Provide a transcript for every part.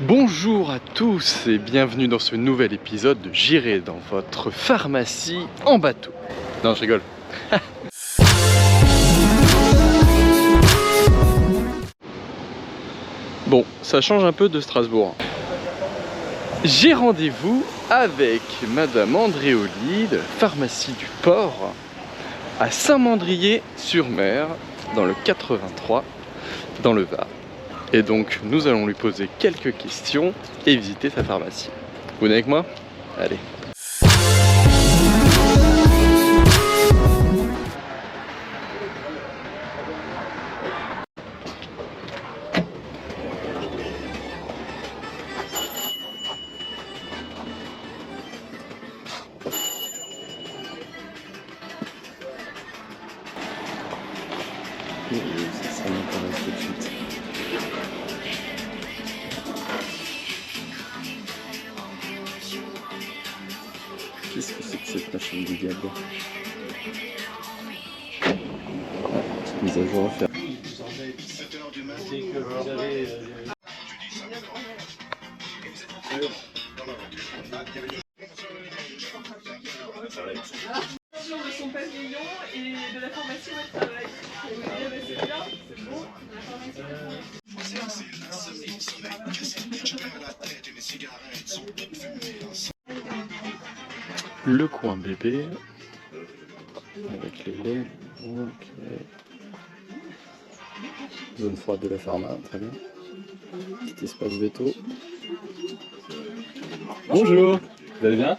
Bonjour à tous et bienvenue dans ce nouvel épisode de J'irai dans votre pharmacie en bateau. Non, je rigole. Bon, ça change un peu de Strasbourg. J'ai rendez-vous avec Madame Andréoli de la pharmacie du port à Saint-Mandrier-sur-Mer dans le 83 dans le Var. Et donc nous allons lui poser quelques questions et visiter sa pharmacie. Vous venez avec moi? Allez. Ça m'intéresse tout de suite. Qu'est-ce que c'est que cette machine du diable? Mise à jour à faire. De son pavillon et de la pharmacie où elle travaille. C'est bien, c'est bon. Le coin bébé avec les laits. Ok. Zone froide de la pharma, très bien. Petit espace veto. Bonjour, vous allez bien?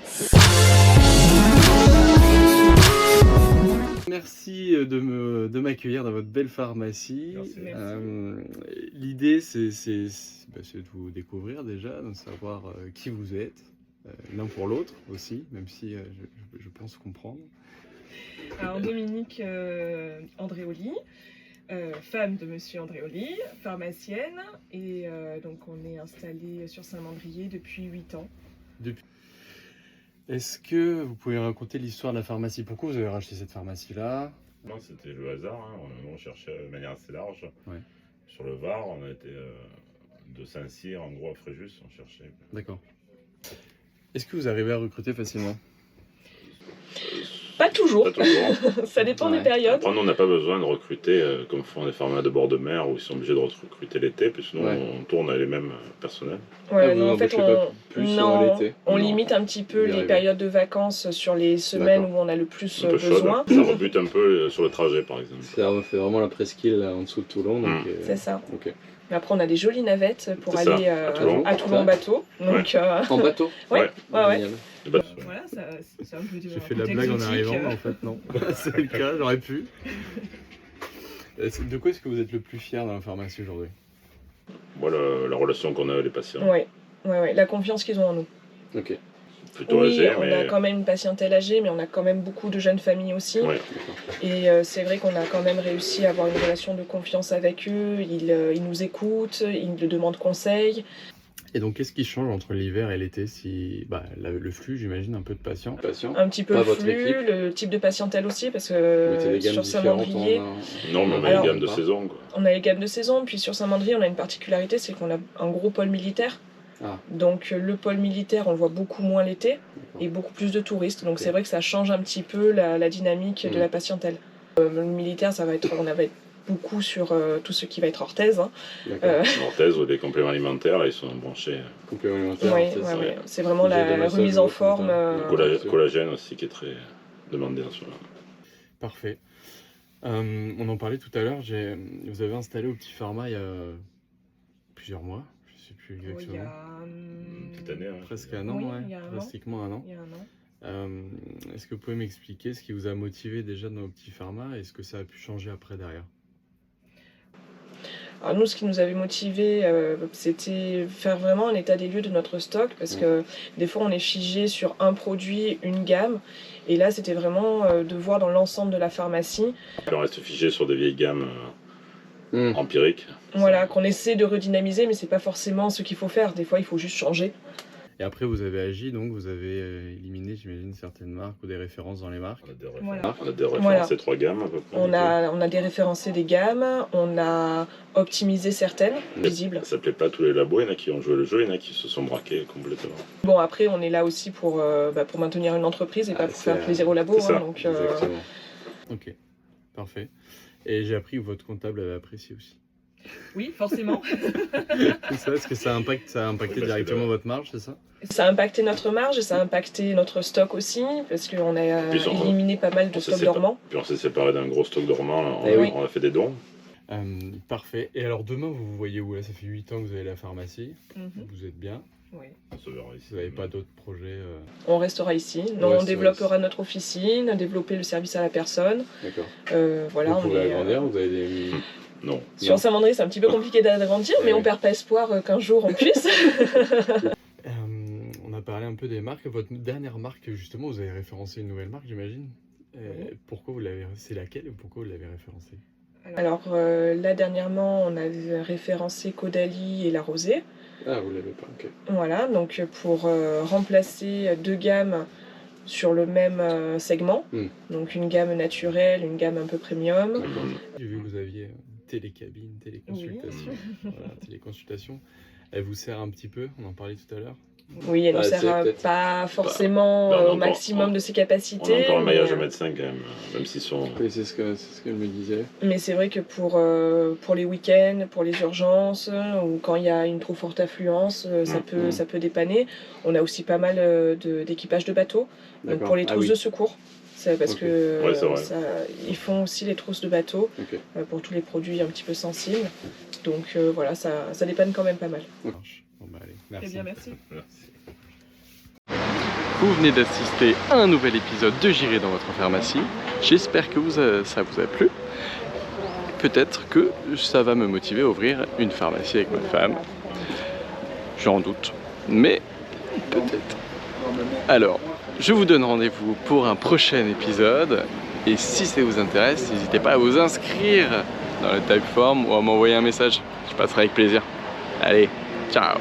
Merci de m'accueillir dans votre belle pharmacie. L'idée c'est de vous découvrir déjà, de savoir qui vous êtes, l'un pour l'autre aussi, même si je pense comprendre. Alors Dominique Andréoli, femme de Monsieur Andréoli, pharmacienne, et donc on est installé sur Saint-Mandrier depuis 8 ans. Est-ce que vous pouvez raconter l'histoire de la pharmacie? Pourquoi vous avez racheté cette pharmacie-là? Non, c'était le hasard, hein. On cherchait de manière assez large. Ouais. Sur le Var, on a été de Saint-Cyr, en gros à Fréjus, on cherchait. D'accord. Est-ce que vous arrivez à recruter facilement? Pas toujours, Pas toujours. ça dépend Ouais. des périodes. Après, nous, on n'a pas besoin de recruter comme font les pharmaciens de bord de mer où ils sont obligés de recruter l'été, puis sinon Ouais. on tourne avec les mêmes personnels. Ouais, Ah, vous non, en fait, embauchez pas plus sur l'été? on Non. limite un petit peu Vous y les arrivez. périodes de vacances sur les semaines D'accord. où on a le plus Un peu chaude, besoin. ça rebute un peu sur le trajet par exemple. Ça fait vraiment la presqu'île là, en dessous de Toulon. Donc, C'est ça. Ok. Mais après, on a des jolies navettes pour C'est ça, aller à Toulon. à Toulon en bateau. Donc, En bateau? ouais. Génial. Bah, voilà, c'est un peu J'ai fait la blague en arrivant, mais en fait non. C'est le cas, j'aurais pu. De quoi est-ce que vous êtes le plus fier dans la pharmacie aujourd'hui? voilà la relation qu'on a avec les patients. Ouais, la confiance qu'ils ont en nous. Ok. Plutôt Oui, âgés, on a mais quand même une patientèle âgée, mais on a quand même beaucoup de jeunes familles aussi. ouais. Et c'est vrai qu'on a quand même réussi à avoir une relation de confiance avec eux. Ils nous écoutent, ils nous demandent conseil. Et donc qu'est-ce qui change entre l'hiver et l'été? Si le flux, j'imagine, un peu de patients. Un petit peu Pas le votre flux, équipe. le type de patientèle aussi, parce Vous mettez que des gammes sur différentes Saint-Mandrier, Non, mais on a Alors, une gamme de pas. saison, quoi. on a les gammes de saison. Puis sur Saint-Mandrier, on a une particularité, c'est qu'on a un gros pôle militaire. Ah. Donc le pôle militaire, on le voit beaucoup moins l'été D'accord. et beaucoup plus de touristes. Donc Ok. c'est vrai que ça change un petit peu la dynamique de la patientèle. Le militaire, on va être beaucoup sur tout ce qui va être orthèse. Hein. D'accord. Orthèse ou des compléments alimentaires, là, ils sont branchés. Complément alimentaire. Ouais, c'est ça. ouais. C'est vraiment Vous avez des la massages remise en ou forme. comme ça. Collagène aussi qui est très demandé en ce moment. Parfait. On en parlait tout à l'heure. Vous avez installé au Petit Pharma il y a plusieurs mois. Je sais plus Il y exactement. a Une petite année, hein. Presque un an, Oui, ouais. il y a un an. Pratiquement un an. Il y a un an. Est-ce que vous pouvez m'expliquer ce qui vous a motivé déjà dans le Petit Pharma et ce que ça a pu changer après derrière? Alors nous, ce qui nous avait motivé, c'était faire vraiment un état des lieux de notre stock, parce que des fois on est figé sur un produit, une gamme, et là c'était vraiment de voir dans l'ensemble de la pharmacie. On reste figé sur des vieilles gammes empiriques. Voilà, qu'on essaie de redynamiser, mais c'est pas forcément ce qu'il faut faire. Des fois, il faut juste changer. Et après, vous avez agi, donc vous avez éliminé, j'imagine, certaines marques ou des références dans les marques. Voilà. On a déréférencé Voilà. 3 gammes à peu près. On a déréférencé des gammes, on a optimisé certaines, visibles. Ça plaît pas à tous les labos, il y en a qui ont joué le jeu, il y en a qui se sont braqués complètement. Bon, après, on est là aussi pour maintenir une entreprise et pas pour faire plaisir au labo. c'est ça, Donc, Exactement. Ok, parfait. Et j'ai appris que votre comptable avait apprécié aussi. Oui, forcément. C'est ça, est-ce que ça a impacté directement votre marge, c'est ça? Ça a impacté notre marge, ça a impacté notre stock aussi, parce qu'on a éliminé pas mal de stocks dormants. Puis on s'est séparé d'un gros stock dormant, on a fait des dons. Parfait. Et alors demain, vous vous voyez où là? Ça fait 8 ans que vous avez la pharmacie, vous êtes bien. Oui. On se verra ici. Vous n'avez pas d'autres projets On restera ici. Non, on développera notre officine, développer le service à la personne. D'accord. Voilà, vous pouvez agrandir, vous avez des... Non. Sur Saint-Mandrier, c'est un petit peu compliqué d'agrandir, mais on perd pas espoir qu'un jour on puisse. On a parlé un peu des marques. Votre dernière marque, justement, vous avez référencé une nouvelle marque, j'imagine. Pourquoi vous l'avez... C'est laquelle et pourquoi vous l'avez référencée? Alors là, dernièrement, on a référencé Caudalie et La Rosée. Ah, vous l'avez pas, ok. Voilà, donc pour remplacer 2 gammes sur le même segment. Donc une gamme naturelle, une gamme un peu premium. J'ai vu que vous aviez télécabine, téléconsultation. Voilà, téléconsultation. Elle vous sert un petit peu, on en parlait tout à l'heure. Oui, elle ne sert pas forcément au maximum de ses capacités. On a encore un maillage de médecins quand même s'ils sont... Oui, c'est ce qu'elle me disait. Mais c'est vrai que pour les week-ends, pour les urgences, ou quand il y a une trop forte affluence, ça peut dépanner. On a aussi pas mal d'équipage de bateaux, donc pour les trousses de secours. Parce que ils font aussi les trousses de bateau pour tous les produits un petit peu sensibles. Donc voilà, ça dépanne quand même pas mal. Bon, bah, allez, merci. Très bien, merci. Vous venez d'assister à un nouvel épisode de J'irai dans votre pharmacie. J'espère que ça vous a plu. Peut-être que ça va me motiver à ouvrir une pharmacie avec ma femme. J'en doute, mais peut-être. Alors, je vous donne rendez-vous pour un prochain épisode. Et si ça vous intéresse, n'hésitez pas à vous inscrire dans le Typeform ou à m'envoyer un message. Je passerai avec plaisir. Allez, ciao!